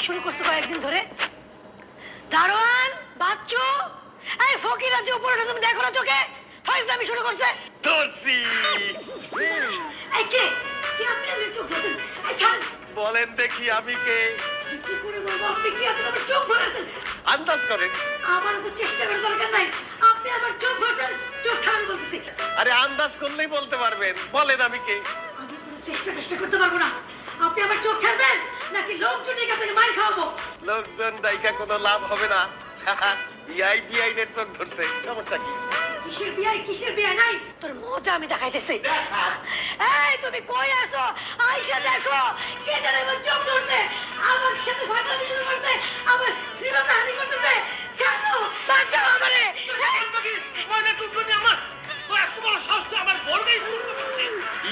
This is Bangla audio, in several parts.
শুরু করছে কয়েকদিন ধরে। দারোয়ান বাচ্চু, এই ফকির আছে উপরে, তুমি দেখো না চোখে? ফাইজলামি শুরু করছে। ধরছি। এই কে কি আপনি আমার চোখ ধরেছেন? এই ছাড়। বলেন দেখি আমি কে? কি করে বলবো আপনি কি? আপনি আমার চোখ ধরেছেন। আন্দাজ করেন। আমার তো চেষ্টা করার দরকার নাই, আপনি আমার চোখ ধরেছেন। চোখ ছাড়ান বলতেছি। আরে আন্দাজ করলেই বলতে পারবেন, বলেন আমি কে? আমি কোনো চেষ্টা করতে পারবো না। আপনি আমার চোখ ছাড়বেন নাকি লোকজন ডেকে আপনাকে মার খাওয়াবো? লোকজন ডাইকা কোনো লাভ হবে না। বিআই বিআইনের চোখ ধরছে, সমস্যা কি? কিসের বিয়ে নাই? তোর মজা আমি দেখাইতেছি। এই তুমি কই আছো? আইসা দেখো কে জানে আমার চোখ ধরছে, আমার সাথে ফাজলামি শুরু করছে, আমার শ্রীলতা হানি করতেছে। ছাড়ো, বাঁচাও আমারে।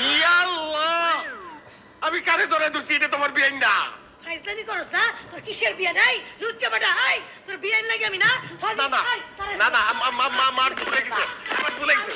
ইয়াল্লাহ! আমি কারে ধরে ধরছি? এটা তোমার বিআইন না। ফাইজলামি করছ না? তোর কিসের বিয়ে নাই? লুচ্চা বাটা। এই তোর বিয়ে লাগে আমি না? না না না না, আমার ভুলে গেছে, আমার ভুলে গেছে।